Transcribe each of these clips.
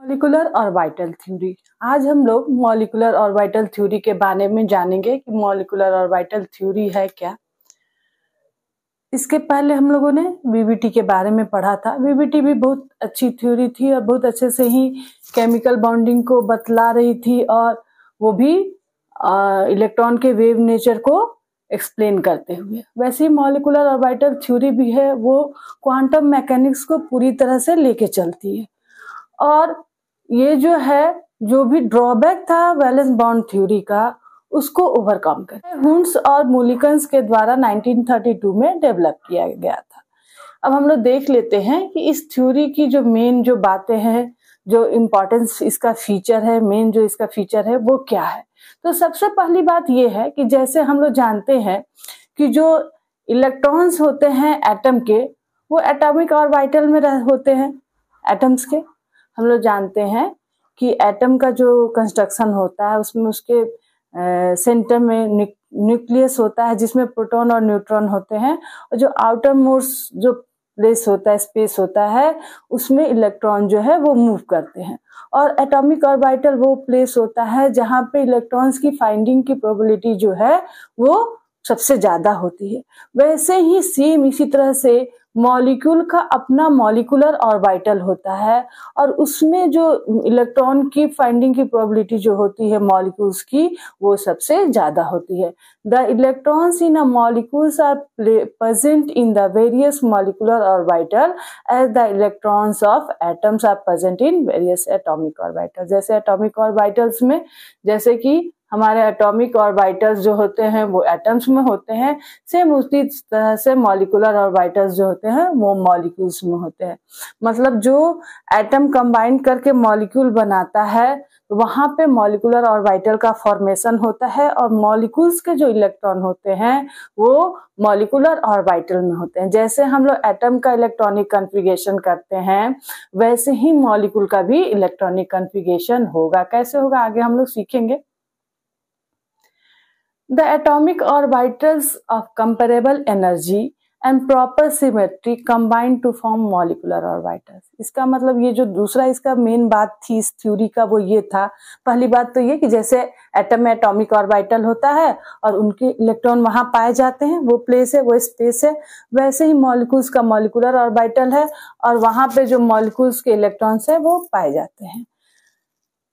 Molecular orbital theory. आज हम लोग मॉलिक्यूलर ऑर्बिटल थ्योरी के बारे में जानेंगे कि मॉलिक्यूलर ऑर्बिटल थ्योरी है क्या। इसके पहले हम लोगों ने वीबीटी के बारे में पढ़ा था। वीबीटी भी बहुत अच्छी थ्योरी थी और बहुत अच्छे से ही केमिकल बॉन्डिंग को बतला रही थी और वो भी इलेक्ट्रॉन के वेव नेचर को एक्सप्लेन करते हुए। वैसे ही मॉलिक्यूलर ऑर्बिटल थ्योरी भी है, वो क्वांटम मैकेनिक्स को पूरी तरह से लेके चलती है। और ये जो है, जो भी ड्रॉबैक था वैलेंस बॉन्ड थ्योरी का, उसको ओवरकम कर हुंस और मुलिकन्स के द्वारा 1932 में डेवलप किया गया था। अब हम लोग देख लेते हैं कि इस थ्योरी की जो मेन जो बातें हैं, जो इम्पोर्टेंस इसका फीचर है, मेन जो इसका फीचर है वो क्या है। तो सबसे पहली बात ये है कि जैसे हम लोग जानते हैं कि जो इलेक्ट्रॉन्स होते हैं एटम के, वो एटॉमिक ऑर्बिटल में होते हैं। एटम्स के हम लोग जानते हैं कि एटम का जो कंस्ट्रक्शन होता है उसमें उसके सेंटर में न्यूक्लियस होता है जिसमें प्रोटॉन और न्यूट्रॉन होते हैं, और जो आउटर मोस्ट जो प्लेस होता है, स्पेस होता है, उसमें इलेक्ट्रॉन जो है वो मूव करते हैं। और एटॉमिक ऑर्बिटल वो प्लेस होता है जहां पे इलेक्ट्रॉन्स की फाइंडिंग की प्रोबेबिलिटी जो है वो सबसे ज्यादा होती है। वैसे ही सेम इसी तरह से मॉलिक्यूल का अपना मॉलिक्यूलर ऑर्बिटल होता है और उसमें जो इलेक्ट्रॉन की फाइंडिंग की प्रोबेबिलिटी जो होती है मॉलिक्यूल्स की, वो सबसे ज्यादा होती है। The electrons in a molecules are present in the various molecular orbital as the electrons of atoms are present in various atomic orbital. जैसे एटॉमिक ऑर्बिटल्स में, जैसे कि हमारे एटॉमिक ऑर्बिटल्स जो होते हैं वो एटम्स में होते हैं, सेम उसी तरह से मॉलिक्यूलर ऑर्बिटल्स जो होते हैं वो मॉलिक्यूल्स में होते हैं। मतलब जो एटम कंबाइन करके मॉलिक्यूल बनाता है, वहां पे मॉलिक्यूलर ऑर्बिटल का फॉर्मेशन होता है और मॉलिक्यूल्स के जो इलेक्ट्रॉन होते हैं वो मॉलिक्यूलर ऑर्बिटल में होते हैं। जैसे हम लोग एटम का इलेक्ट्रॉनिक कॉन्फ़िगरेशन करते हैं, वैसे ही मॉलिक्यूल का भी इलेक्ट्रॉनिक कॉन्फ़िगरेशन होगा। कैसे होगा आगे हम लोग सीखेंगे। The atomic orbitals of comparable energy and proper symmetry combine to form molecular orbitals। इसका मतलब ये जो दूसरा इसका मेन बात थी इस थ्योरी का, वो ये था। पहली बात तो ये कि जैसे एटम में एटॉमिक ऑर्बिटल होता है और उनके इलेक्ट्रॉन वहां पाए जाते हैं, वो प्लेस है, वो स्पेस है, वैसे ही मॉलिक्यूल्स का मॉलिक्यूलर ऑर्बिटल है और वहां पे जो मॉलिक्यूल्स के इलेक्ट्रॉन्स है वो पाए जाते हैं।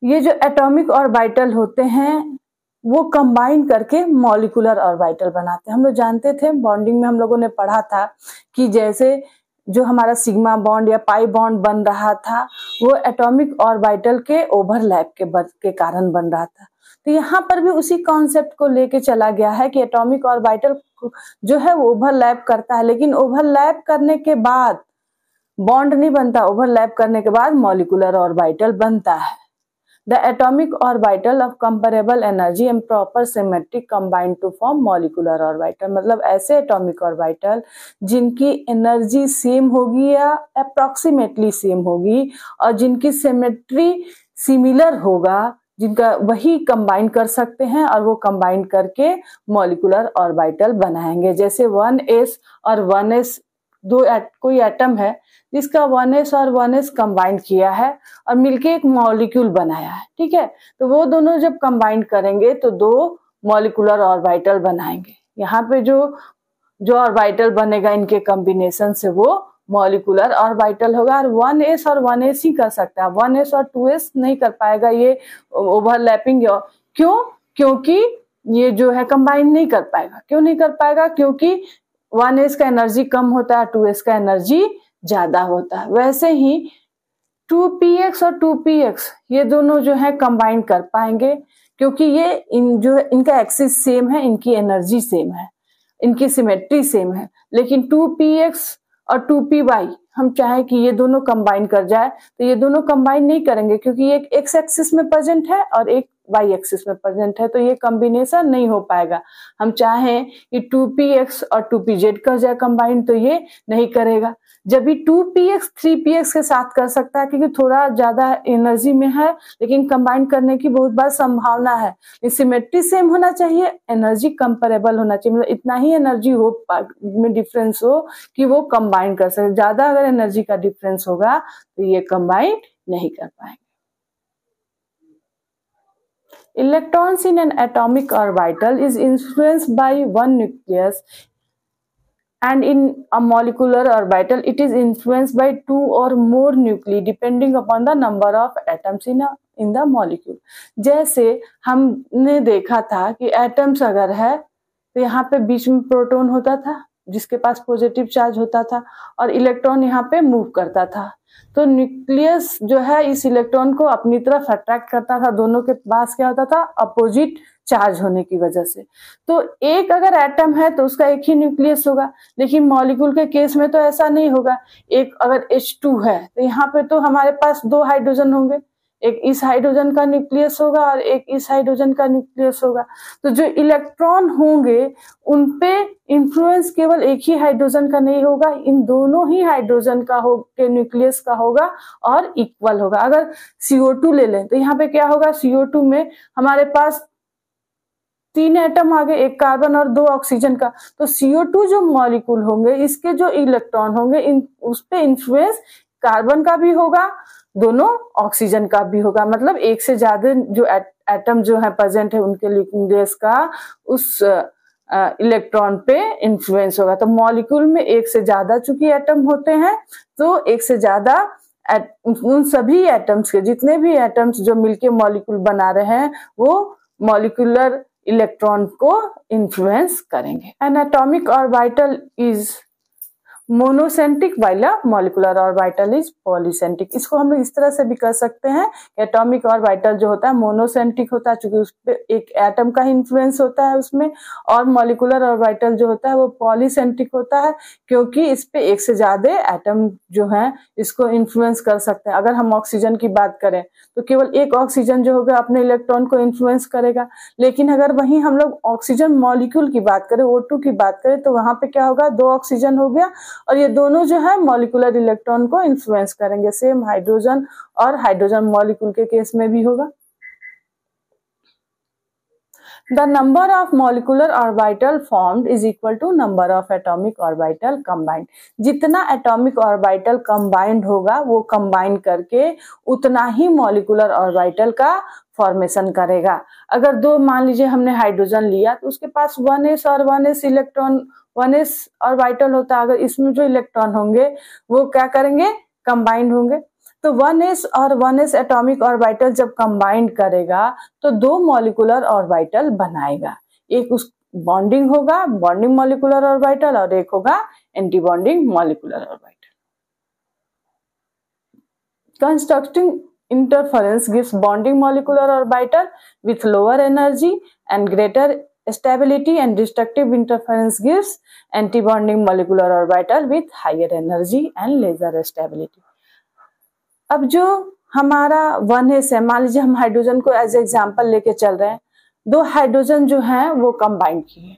ये जो एटॉमिक ऑर्बिटल होते हैं वो कंबाइन करके मॉलिक्यूलर ऑर्बिटल बनाते हैं। हम लोग जानते थे, बॉन्डिंग में हम लोगों ने पढ़ा था कि जैसे जो हमारा सिग्मा बॉन्ड या पाई बॉन्ड बन रहा था वो एटॉमिक ऑर्बिटल के ओवरलैप के कारण बन रहा था। तो यहाँ पर भी उसी कॉन्सेप्ट को लेके चला गया है कि एटॉमिक ऑर्बिटल जो है वो ओवरलैप करता है, लेकिन ओवरलैप करने के बाद बॉन्ड नहीं बनता, ओवरलैप करने के बाद मॉलिक्यूलर ऑर्बिटल बनता है। The atomic orbital of comparable energy and proper symmetry combine to form molecular orbital। मतलब ऐसे atomic orbital जिनकी एनर्जी सेम होगी या अप्रोक्सीमेटली सेम होगी और जिनकी सिमेट्री सिमिलर होगा, जिनका वही कंबाइन कर सकते हैं और वो कंबाइन करके मॉलिक्यूलर ऑर्बिटल बनाएंगे। जैसे 1s और 1s कोई एटम है जिसका 1s और 1s कंबाइन किया है और मिलके एक मॉलिक्यूल बनाया है, ठीक है। तो वो दोनों जब कंबाइन करेंगे तो दो मॉलिक्यूलर ऑर्बिटल बनाएंगे। यहाँ पे जो ऑर्बिटल बनेगा इनके कॉम्बिनेशन से वो मॉलिक्यूलर ऑर्बिटल होगा। और 1s और 1s ही कर सकता है, 1s और 2s नहीं कर पाएगा ये ओवरलैपिंग। क्यों? क्योंकि ये जो है कंबाइन नहीं कर पाएगा। क्यों नहीं कर पाएगा? क्योंकि 1s का एनर्जी कम होता है, 2s का एनर्जी ज्यादा होता है। वैसे ही 2px और 2px ये दोनों जो है कंबाइन कर पाएंगे क्योंकि ये इनका एक्सिस सेम है, इनकी एनर्जी सेम है, इनकी सिमेट्री सेम है। लेकिन 2px और 2py हम चाहे कि ये दोनों कंबाइन कर जाए तो ये दोनों कंबाइन नहीं करेंगे क्योंकि एक एक्स एक्सिस में प्रेजेंट है और एक वाई एक्सिस में प्रेजेंट है, तो ये कॉम्बिनेशन नहीं हो पाएगा। हम चाहें कि 2px और 2pz कर जाए कंबाइन तो ये नहीं करेगा। जब भी 2px 3px के साथ कर सकता है क्योंकि थोड़ा ज्यादा एनर्जी में है, लेकिन कंबाइन करने की बहुत बार संभावना है। सिमेट्री सेम होना चाहिए, एनर्जी कंपेरेबल होना चाहिए, मतलब इतना ही एनर्जी हो में डिफरेंस हो कि वो कंबाइन कर सके। ज्यादा अगर एनर्जी का डिफरेंस होगा तो ये कंबाइन नहीं कर पाएंगे। Electrons in an atomic orbital is influenced by one nucleus, and in a molecular orbital it is influenced by two or more nuclei depending upon the number of atoms in the molecule. जैसे हमने देखा था कि atoms अगर है तो यहाँ पे बीच में प्रोटॉन होता था जिसके पास पॉजिटिव चार्ज होता था और इलेक्ट्रॉन यहाँ पे मूव करता था, तो न्यूक्लियस जो है इस इलेक्ट्रॉन को अपनी तरफ अट्रैक्ट करता था, दोनों के पास क्या होता था, अपोजिट चार्ज होने की वजह से। तो एक अगर एटम है तो उसका एक ही न्यूक्लियस होगा, लेकिन मॉलिक्यूल के केस में तो ऐसा नहीं होगा। एक अगर H2 है तो यहाँ पे तो हमारे पास दो हाइड्रोजन होंगे, एक इस हाइड्रोजन का न्यूक्लियस होगा और एक इस हाइड्रोजन का न्यूक्लियस होगा। तो जो इलेक्ट्रॉन होंगे उनपे इन्फ्लुएंस केवल एक ही हाइड्रोजन का नहीं होगा, इन दोनों ही हाइड्रोजन का के न्यूक्लियस का होगा और इक्वल होगा। अगर CO2 ले लें तो यहाँ पे क्या होगा, CO2 में हमारे पास 3 एटम आ गए, एक कार्बन और 2 ऑक्सीजन का, तो CO2 जो मॉलिक्यूल होंगे इसके जो इलेक्ट्रॉन होंगे उस पे इन्फ्लुएंस कार्बन का भी होगा, दोनों ऑक्सीजन का भी होगा। मतलब एक से ज्यादा जो एटम जो है प्रेजेंट है उनके न्यूक्लियस का उस इलेक्ट्रॉन पे इन्फ्लुएंस होगा। तो मॉलिक्यूल में एक से ज्यादा चूंकि एटम होते हैं तो एक से ज्यादा उन सभी एटम्स के जितने भी एटम्स जो मिलके मॉलिक्यूल बना रहे हैं वो मॉलिक्यूलर इलेक्ट्रॉन को इन्फ्लुएंस करेंगे। N atomic orbital is monocentric while molecular orbital is polycentric. इसको हम लोग इस तरह से भी कर सकते हैं कि एटॉमिक ऑर्बिटल जो होता है मोनोसेंट्रिक होता है क्योंकि उस पे एक एटम का इन्फ्लुएंस होता है उसमें, और मॉलिक्यूलर ऑर्बिटल जो होता है वो पॉलीसेंट्रिक होता है क्योंकि इस पे एक से ज्यादा एटम जो है इसको इन्फ्लुएंस कर सकते हैं। अगर हम ऑक्सीजन की बात करें तो केवल एक ऑक्सीजन जो होगा अपने इलेक्ट्रॉन को इन्फ्लुएंस करेगा, लेकिन अगर वहीं हम लोग ऑक्सीजन मॉलिक्यूल की बात करें, O2 की बात करें, तो वहां पे क्या होगा, 2 ऑक्सीजन हो गया और ये दोनों जो है मॉलिक्यूलर इलेक्ट्रॉन को इन्फ्लुएंस करेंगे। सेम हाइड्रोजन और हाइड्रोजन मॉलिक्यूल के केस में भी होगा। The number of molecular orbital formed is equal to number of atomic orbital combined। जितना atomic orbital combined होगा वो combine करके उतना ही molecular orbital का फॉर्मेशन करेगा। अगर दो मान लीजिए हमने हाइड्रोजन लिया तो उसके पास 1s और 1s इलेक्ट्रॉन 1s ऑर्बिटल होता है, अगर इसमें जो इलेक्ट्रॉन होंगे वो क्या करेंगे, कंबाइंड होंगे। तो 1s और 1s एटॉमिक ऑर्बिटल जब कंबाइंड करेगा तो 2 मॉलिक्यूलर ऑर्बिटल बनाएगा, एक उस बॉन्डिंग होगा, बॉन्डिंग मॉलिक्यूलर ऑर्बिटल, और एक होगा anti bonding molecular orbital. Constructing interference gives bonding molecular orbital with lower energy and greater stability, and destructive interference gives anti-bonding molecular orbital with higher energy and lesser stability। अब जो हमारा 1s है, मान लीजिए हम हाइड्रोजन को as example लेके चल रहे हैं, 2 हाइड्रोजन जो हैं वो कंबाइन किए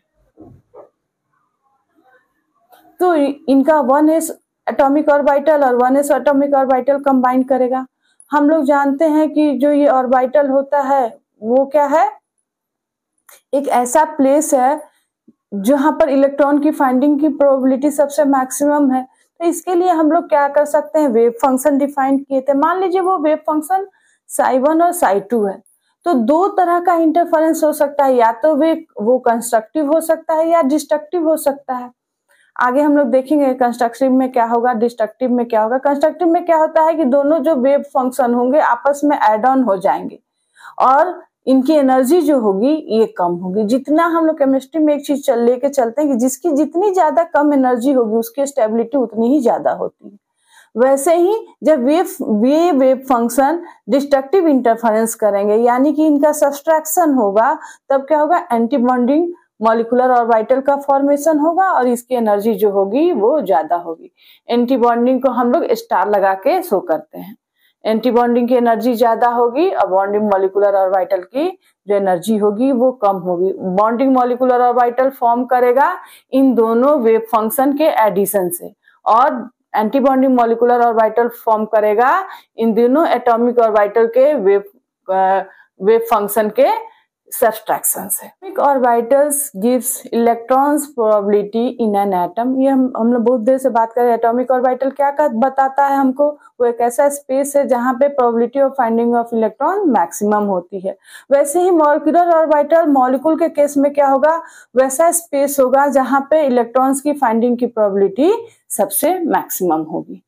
तो इनका 1s एटॉमिक ऑर्बिटल और 1s एटॉमिक ऑर्बिटल कंबाइन करेगा। हम लोग जानते हैं कि जो ये ऑर्बिटल होता है वो क्या है, एक ऐसा प्लेस है जहां पर इलेक्ट्रॉन की फाइंडिंग की प्रोबेबिलिटी सबसे मैक्सिमम है। तो इसके लिए हम लोग क्या कर सकते हैं, वेव फंक्शन डिफाइन किए थे। मान लीजिए वो वेव फंक्शन psi1 और psi2 है, तो 2 तरह का इंटरफेरेंस हो सकता है, या तो वो कंस्ट्रक्टिव हो सकता है या डिस्ट्रक्टिव हो सकता है। आगे हम लोग देखेंगे कंस्ट्रक्टिव में क्या होगा, डिस्ट्रक्टिव में क्या होगा। कंस्ट्रक्टिव में क्या होता है कि दोनों जो वेव फंक्शन होंगे आपस में एड ऑन हो जाएंगे और इनकी एनर्जी जो होगी ये कम होगी। जितना हम लोग केमिस्ट्री में एक चीज लेके चलते हैं कि जिसकी जितनी ज्यादा कम एनर्जी होगी उसकी स्टेबिलिटी उतनी ही ज्यादा होती है, वैसे ही जब वेव फंक्शन डिस्ट्रक्टिव इंटरफेरेंस करेंगे यानी कि इनका सब्सट्रैक्शन होगा, तब क्या होगा, एंटी बॉन्डिंग मॉलिक्यूलर ऑर्बिटल का फॉर्मेशन होगा और इसकी एनर्जी जो होगी वो ज्यादा होगी। एंटी बॉन्डिंग को हम लोग स्टार लगा के शो करते हैं, एंटी बॉन्डिंग की एनर्जी ज्यादा होगी और बॉन्डिंग मॉलिक्यूलर ऑर्बिटल की जो एनर्जी होगी वो कम होगी। बॉन्डिंग मॉलिक्यूलर ऑर्बिटल फॉर्म करेगा इन दोनों वेव फंक्शन के एडिशन से, और anti bonding molecular orbital form करेगा इन दोनों एटॉमिक ऑर्बिटल के वेव फंक्शन के सब्सट्रैक्शन है। Atomic orbitals gives electrons probability in an atom. ये हम लोग बहुत देर से बात कर रहे हैं। एटॉमिक ऑर्बिटल क्या बताता है हमको? वो एक ऐसा स्पेस है जहां पे probability of finding of electron maximum होती है। वैसे ही मॉलिक्यूलर ऑर्बिटल, मॉलिक्यूल के केस में क्या होगा? वैसा स्पेस होगा जहां पे इलेक्ट्रॉन्स की फाइंडिंग की प्रोबेबिलिटी सबसे मैक्सिमम होगी।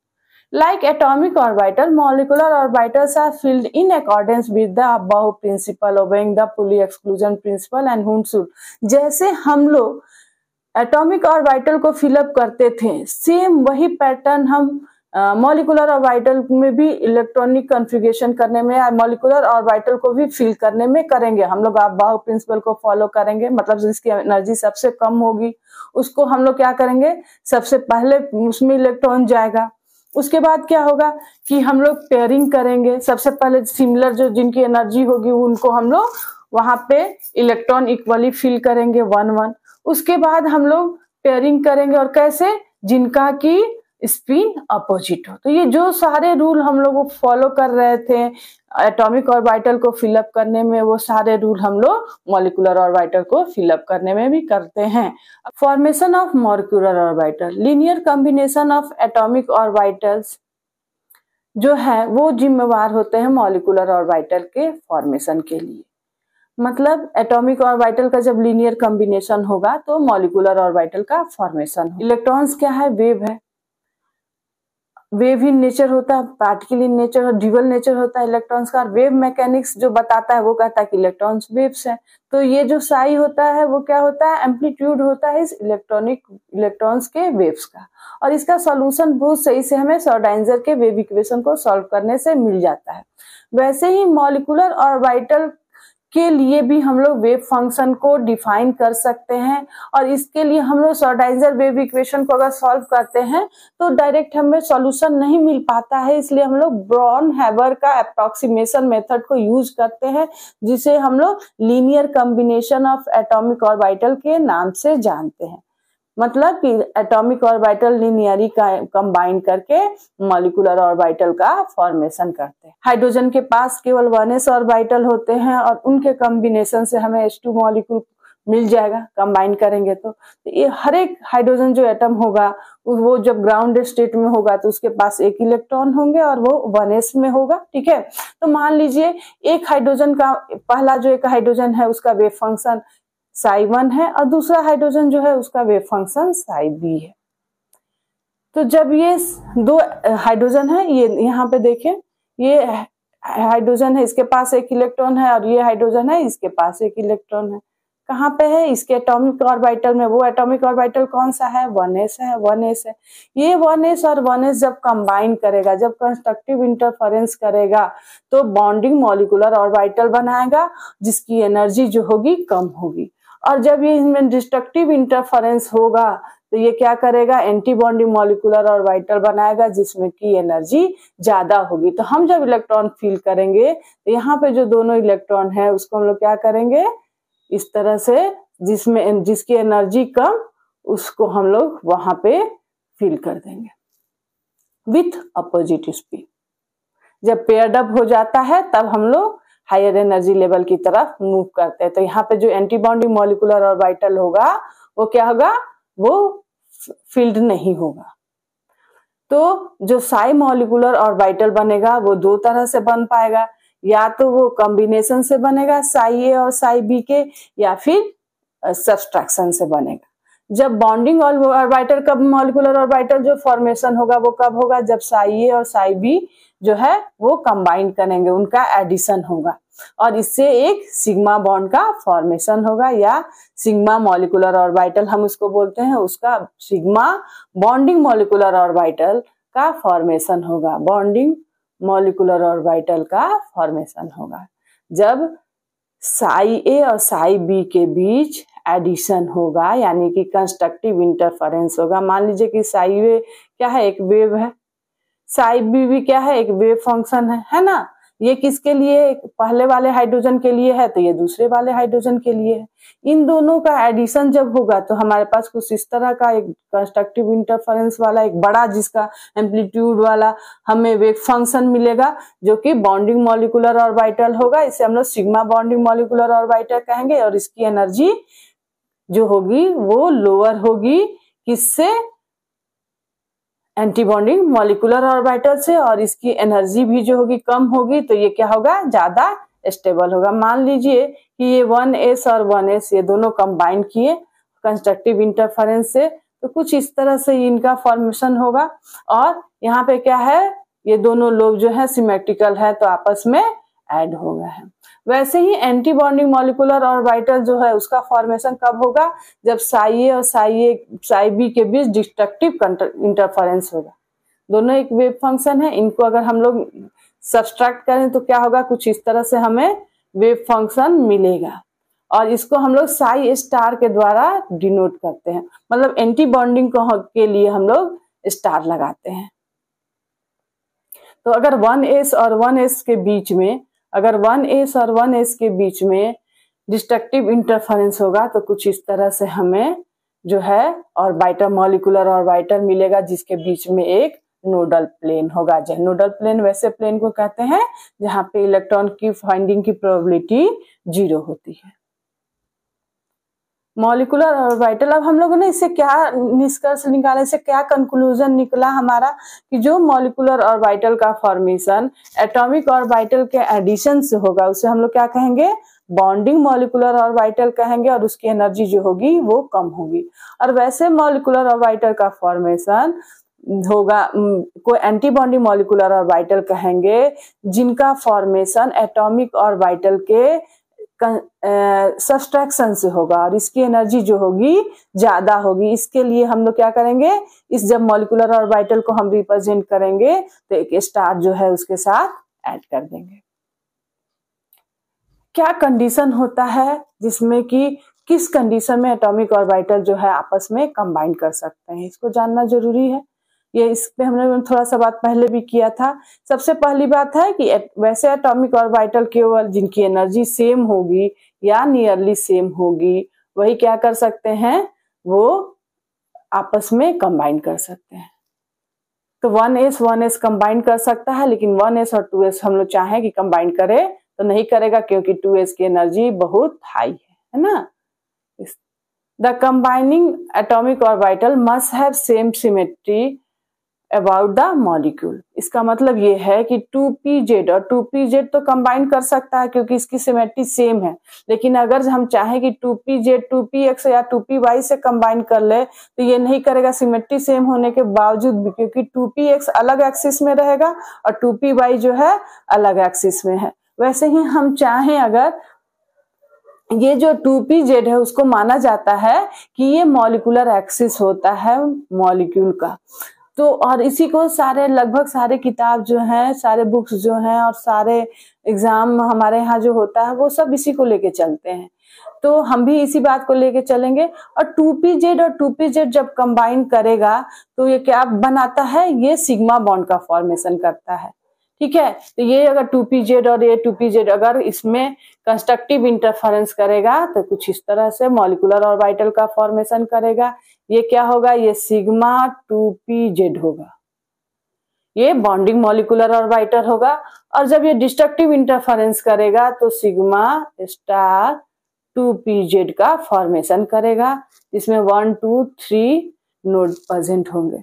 Like atomic orbital, molecular orbitals are filled in accordance with the above principle, obeying the Pauli exclusion principle and Hounsfield। जैसे हम लोग एटॉमिक ऑर्बिटल को फिलअप करते थे, सेम वही पैटर्न हम मॉलिकुलर ऑर्बिटल में भी इलेक्ट्रॉनिक कॉन्फ़िगरेशन करने में, मॉलिकुलर ऑर्बिटल को भी फिल करने में करेंगे। हम लोग अबाव प्रिंसिपल को फॉलो करेंगे, मतलब जिसकी एनर्जी सबसे कम होगी उसको हम लोग क्या करेंगे? सबसे पहले उसमें इलेक्ट्रॉन जाएगा। उसके बाद क्या होगा कि हम लोग पेयरिंग करेंगे। सबसे पहले सिमिलर जो जिनकी एनर्जी होगी उनको हम लोग वहां पे इलेक्ट्रॉन इक्वली फिल करेंगे 1-1। उसके बाद हम लोग पेयरिंग करेंगे, और कैसे? जिनका की स्पिन अपोजिट हो। तो ये जो सारे रूल हम लोग फॉलो कर रहे थे एटॉमिक ऑर्बिटल को फिलअप करने में, वो सारे रूल हम लोग मॉलिकुलर ऑर्बिटल को फिलअप करने में भी करते हैं। Formation of molecular orbital, linear combination of atomic orbitals जो है वो जिम्मेवार होते हैं मॉलिकुलर ऑर्बिटल के फॉर्मेशन के लिए। मतलब एटॉमिक ऑर्बिटल का जब लीनियर कॉम्बिनेशन होगा तो मॉलिकुलर ऑर्बिटल का फॉर्मेशन हो। इलेक्ट्रॉन्स क्या है? वेव है। वेव इन नेचर होता है, पार्टिकल इन नेचर और ड्यूअल नेचर होता है इलेक्ट्रॉन्स का। वेव मैकेनिक्स जो बताता है वो कहता है कि इलेक्ट्रॉन्स वेव्स हैं। तो ये जो साई होता है वो क्या होता है? एम्पलीट्यूड होता है इस इलेक्ट्रॉन्स के वेव्स का। और इसका सॉल्यूशन बहुत सही से हमें श्रोडिंगर के वेव इक्वेशन को सॉल्व करने से मिल जाता है। वैसे ही मॉलिकुलर ऑर्बिटल के लिए भी हम लोग वेव फंक्शन को डिफाइन कर सकते हैं, और इसके लिए हम लोग श्रोडिंगर वेव इक्वेशन को अगर सॉल्व करते हैं तो डायरेक्ट हमें सॉल्यूशन नहीं मिल पाता है। इसलिए हम लोग ब्राउन-हैबर का अप्रोक्सीमेशन मेथड को यूज करते हैं, जिसे हम लोग linear combination of atomic orbital के नाम से जानते हैं। मतलब कि एटॉमिक ऑर्बिटल लीनियरली कंबाइन करके मॉलिकुलर ऑर्बिटल का फॉर्मेशन करते हैं। हाइड्रोजन के पास केवल 1s ऑर्बिटल होते हैं, और उनके कॉम्बिनेशन से हमें H2 मॉलिक्यूल मिल जाएगा कंबाइन करेंगे तो ये हर एक हाइड्रोजन जो एटम होगा वो जब ग्राउंड स्टेट में होगा तो उसके पास एक इलेक्ट्रॉन होंगे और वो 1s में होगा। ठीक है, तो मान लीजिए एक हाइड्रोजन का पहला जो एक हाइड्रोजन है उसका वेव फंक्शन psi1 है, और दूसरा हाइड्रोजन जो है उसका वेव फंक्शन psi2 है। तो जब ये दो हाइड्रोजन है, ये यहाँ पे देखें, ये हाइड्रोजन है, इसके पास एक इलेक्ट्रॉन है, और ये हाइड्रोजन है, इसके पास एक इलेक्ट्रॉन है। कहाँ पे है? इसके एटॉमिक ऑर्बिटल में। वो एटॉमिक ऑर्बिटल कौन सा है? 1s है, 1s है। ये 1s और 1s जब कंबाइन करेगा, जब कंस्ट्रक्टिव इंटरफेरेंस करेगा तो बॉन्डिंग मॉलिकुलर ऑर्बिटल बनाएगा, जिसकी एनर्जी जो होगी कम होगी। और जब ये इनमें डिस्ट्रक्टिव इंटरफेरेंस होगा तो ये क्या करेगा? एंटी बॉन्डिंग मॉलिकुलर ऑर्बिटल बनाएगा, जिसमें की एनर्जी ज्यादा होगी। तो हम जब इलेक्ट्रॉन फील करेंगे तो यहाँ पे जो दोनों इलेक्ट्रॉन है उसको हम लोग क्या करेंगे? इस तरह से जिसकी एनर्जी कम उसको हम लोग वहां पे फील कर देंगे विथ अपोजिट स्पिन। जब पेयर्ड अप हो जाता है तब हम लोग हायर एनर्जी लेवल की तरफ मूव करते हैं। तो यहाँ पे जो एंटी बॉन्डिंग मॉलिकुलर ऑर्बिटल होगा वो क्या होगा? वो फील्ड नहीं होगा। तो जो साई मॉलिकुलर ऑर्बिटल बनेगा वो दो तरह से बन पाएगा, या तो वो कॉम्बिनेशन से बनेगा साई ए और साई बी के, या फिर सब्सट्रैक्शन से बनेगा। जब बॉन्डिंग ऑर्बिटल कब मॉलिकुलर ऑर्बिटल जो फॉर्मेशन होगा वो कब होगा? जब साई ए और साई बी जो है वो कंबाइन करेंगे, उनका एडिशन होगा, और इससे एक सिग्मा बॉन्ड का फॉर्मेशन होगा, या सिग्मा मॉलिकुलर ऑर्बिटल हम उसको बोलते हैं, उसका सिग्मा बॉन्डिंग मॉलिकुलर ऑर्बिटल का फॉर्मेशन होगा। बॉन्डिंग मॉलिकुलर ऑर्बिटल का फॉर्मेशन होगा जब साई ए और साई बी के बीच एडिशन होगा, यानी कि कंस्ट्रक्टिव इंटरफेरेंस होगा। मान लीजिए कि साई ए क्या है? एक वेव है। साई बी भी क्या है? एक वेव फंक्शन है ना। ये किसके लिए, पहले वाले हाइड्रोजन के लिए है तो ये दूसरे वाले हाइड्रोजन के लिए है। इन दोनों का एडिशन जब होगा तो हमारे पास कुछ इस तरह का एक कंस्ट्रक्टिव इंटरफेरेंस वाला एक बड़ा जिसका एम्पलीट्यूड वाला हमें वेव फंक्शन मिलेगा, जो कि बॉन्डिंग मॉलिक्यूलर ऑर्बिटल होगा। इसे हम लोग सिग्मा बॉन्डिंग मॉलिक्यूलर ऑर्बिटल कहेंगे, और इसकी एनर्जी जो होगी वो लोअर होगी किससे, एंटी बॉन्डिंग मॉलिक्यूलर ऑर्बिटल से, और इसकी एनर्जी भी जो होगी कम होगी, तो ये क्या होगा, ज्यादा स्टेबल होगा। मान लीजिए कि ये 1s और 1s ये दोनों कंबाइन किए कंस्ट्रक्टिव इंटरफेरेंस से, तो कुछ इस तरह से इनका फॉर्मेशन होगा। और यहाँ पे क्या है, ये दोनों लोब जो है सिमेट्रिकल है तो आपस में ऐड हो गए हैं। वैसे ही एंटी बॉन्डिंग मॉलिक्यूलर ऑर्बिटल जो है उसका फॉर्मेशन कब होगा, जब साई ए और साई बी के बीच डिस्ट्रक्टिव इंटरफेरेंस होगा। दोनों एक वेव फंक्शन है, इनको अगर हम लोग सब्सट्रैक्ट करें तो क्या होगा, कुछ इस तरह से हमें वेव फंक्शन मिलेगा, और इसको हम लोग साई स्टार के द्वारा डिनोट करते हैं। मतलब एंटी बॉन्डिंग के लिए हम लोग स्टार लगाते हैं। तो अगर 1s और 1s के बीच में, अगर 1s और 1s के बीच में डिस्ट्रक्टिव इंटरफेरेंस होगा तो कुछ इस तरह से हमें जो है ऑर्बिटल मॉलिक्यूलर ऑर्बिटल मिलेगा, जिसके बीच में एक नोडल प्लेन होगा। नोडल प्लेन वैसे प्लेन को कहते हैं जहां पे इलेक्ट्रॉन की फाइंडिंग की प्रोबेबिलिटी 0 होती है। मॉलिक्यूलर ऑर्बिटल, अब हम लोगों ने इससे क्या निष्कर्ष निकाला, इससे क्या कंक्लूजन निकला हमारा, कि जो मॉलिक्यूलर ऑर्बिटल का फॉर्मेशन एटॉमिक ऑर्बिटल के एडिशन से होगा उसे हम लोग क्या कहेंगे, बॉन्डिंग मॉलिक्यूलर ऑर्बिटल कहेंगे, और उसकी एनर्जी जो होगी वो कम होगी। और वैसे मॉलिक्यूलर ऑर्बिटल का फॉर्मेशन होगा को एंटी बॉन्डिंग मॉलिक्यूलर ऑर्बिटल कहेंगे, जिनका फॉर्मेशन एटॉमिक ऑर्बिटल के सब्सट्रैक्शन से होगा, और इसकी एनर्जी जो होगी ज्यादा होगी। इसके लिए हम लोग क्या करेंगे, इस जब मॉलिक्यूलर ऑर्बिटल को हम रिप्रेजेंट करेंगे तो एक स्टार जो है उसके साथ ऐड कर देंगे। क्या कंडीशन होता है जिसमें कि किस कंडीशन में एटॉमिक ऑर्बिटल जो है आपस में कंबाइन कर सकते हैं, इसको जानना जरूरी है। ये इस पे हमने थोड़ा सा बात पहले भी किया था। सबसे पहली बात है कि वैसे एटॉमिक ऑर्बिटल केवल जिनकी एनर्जी सेम होगी या नियरली सेम होगी वही क्या कर सकते हैं, वो आपस में कंबाइन कर सकते हैं। तो 1s कंबाइन कर सकता है, लेकिन 1s और 2s हम लोग चाहें कि कंबाइन करे तो नहीं करेगा, क्योंकि 2s की एनर्जी बहुत हाई है ना। The combining atomic orbital must have same symmetry about the molecule. इसका मतलब ये है कि 2pz और 2pz तो कंबाइन कर सकता है क्योंकि इसकी सिमेट्री सेम है, लेकिन अगर हम चाहें कि 2pz 2px या 2py से कंबाइन कर ले तो ये नहीं करेगा, सिमेट्री सेम होने के बावजूद भी, क्योंकि 2px अलग एक्सिस में रहेगा और 2py जो है अलग एक्सिस में है। वैसे ही हम चाहें अगर ये जो 2pz है उसको माना जाता है कि ये मॉलिक्यूलर एक्सिस होता है मॉलिक्यूल का, तो और इसी को सारे लगभग सारे किताब जो हैं, सारे बुक्स जो हैं और सारे एग्जाम हमारे यहाँ जो होता है वो सब इसी को लेके चलते हैं। तो हम भी इसी बात को लेके चलेंगे। और 2pz और 2pz जब कंबाइन करेगा तो ये क्या बनाता है, ये सिग्मा बॉन्ड का फॉर्मेशन करता है। ठीक है, तो ये अगर 2pz और ये 2pz अगर इसमें कंस्ट्रक्टिव इंटरफेरेंस करेगा तो कुछ इस तरह से मॉलिक्यूलर ऑर्बिटल का फॉर्मेशन करेगा। ये क्या होगा, ये सिग्मा 2pz होगा, ये बॉन्डिंग मॉलिक्यूलर ऑर्बिटल होगा। और जब ये डिस्ट्रक्टिव इंटरफेरेंस करेगा तो सिग्मा स्टार 2pz का फॉर्मेशन करेगा, जिसमें 1 2 3 नोड प्रेजेंट होंगे।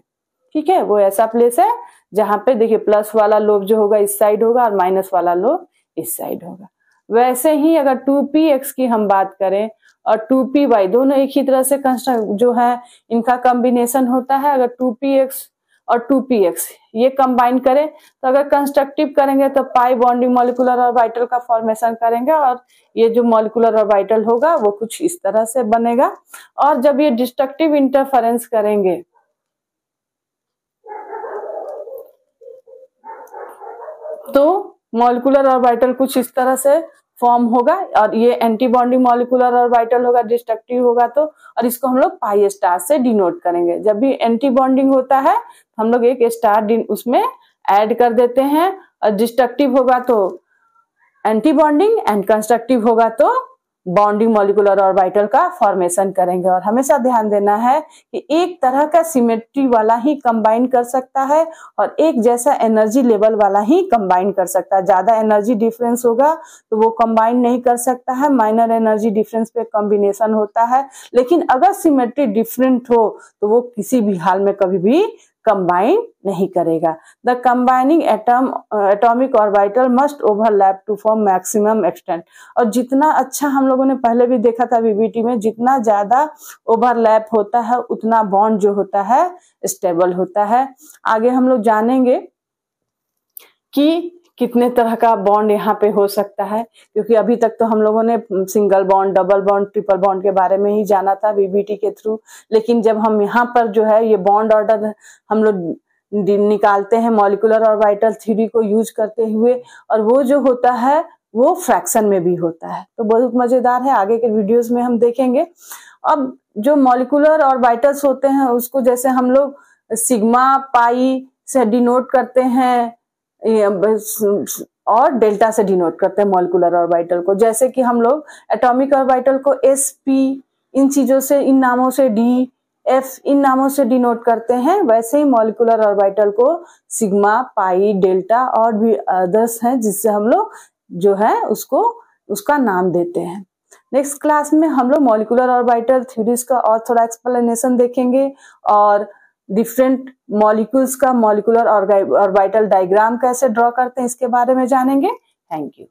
ठीक है, वो ऐसा प्लेस है जहां पे देखिए प्लस वाला लोब जो होगा इस साइड होगा और माइनस वाला लोब इस साइड होगा। वैसे ही अगर 2px की हम बात करें और 2py दोनों एक ही तरह से कंस्ट्रक्ट जो है इनका कॉम्बिनेशन होता है। अगर 2px और 2px ये कंबाइन करें तो अगर कंस्ट्रक्टिव करेंगे तो पाई बॉन्डिंग मॉलिक्यूलर ऑर्बिटल का फॉर्मेशन करेंगे, और ये जो मॉलिक्यूलर ऑर्बिटल होगा वो कुछ इस तरह से बनेगा। और जब ये डिस्ट्रक्टिव इंटरफेरेंस करेंगे तो मॉलिक्यूलर ऑर्बिटल कुछ इस तरह से फॉर्म होगा, और ये एंटी बॉन्डिंग मॉलिक्यूलर ऑर्बिटल होगा, डिस्ट्रक्टिव होगा तो, और इसको हम लोग पाई स्टार से डिनोट करेंगे। जब भी एंटी बॉन्डिंग होता है हम लोग एक स्टार उसमें ऐड कर देते हैं, और डिस्ट्रक्टिव होगा तो एंटी बॉन्डिंग एंड कंस्ट्रक्टिव होगा तो बॉन्डिंग मॉलिक्यूलर ऑर्बिटल का फॉर्मेशन करेंगे। और हमेशा ध्यान देना है कि एक तरह का सिमेट्री वाला ही कंबाइन कर सकता है और एक जैसा एनर्जी लेवल वाला ही कंबाइन कर सकता है। ज्यादा एनर्जी डिफरेंस होगा तो वो कंबाइन नहीं कर सकता है, माइनर एनर्जी डिफरेंस पे कॉम्बिनेशन होता है। लेकिन अगर सिमेट्री डिफरेंट हो तो वो किसी भी हाल में कभी भी कंबाइन नहीं करेगा। The combining atomic orbital must overlap to form maximum extent. और जितना अच्छा हम लोगों ने पहले भी देखा था वीबीटी में, जितना ज्यादा ओवरलैप होता है उतना बॉन्ड जो होता है स्टेबल होता है। आगे हम लोग जानेंगे कि कितने तरह का बॉन्ड यहाँ पे हो सकता है, क्योंकि अभी तक तो हम लोगों ने single bond, double bond, triple bond के बारे में ही जाना था वीबीटी के थ्रू। लेकिन जब हम यहाँ पर जो है ये बॉन्ड ऑर्डर हम लोग निकालते हैं मॉलिक्यूलर ऑर्बिटल थ्योरी को यूज करते हुए, और वो जो होता है वो फ्रैक्शन में भी होता है, तो बहुत मजेदार है। आगे के वीडियोस में हम देखेंगे। अब जो मॉलिक्यूलर ऑर्बिटल्स होते हैं उसको जैसे हम लोग सिग्मा पाई से डिनोट करते हैं और डेल्टा से डिनोट करते हैं मॉलिक्यूलर ऑर्बिटल को। जैसे कि हम लोग एटॉमिक ऑर्बिटल को sp इन चीजों से, इन नामों से, d f इन नामों से डिनोट करते हैं, वैसे ही मॉलिक्यूलर ऑर्बिटल को सिग्मा, पाई, डेल्टा और भी अदर्स हैं जिससे हम लोग जो है उसको उसका नाम देते हैं। नेक्स्ट क्लास में हम लोग मॉलिक्यूलर ऑर्बिटल थ्योरीज का और थोड़ा एक्सप्लेनेशन देखेंगे और डिफरेंट मॉलिक्यूल्स का मॉलिक्यूलर ऑर्बिटल डायग्राम कैसे ड्रॉ करते हैं इसके बारे में जानेंगे। Thank you.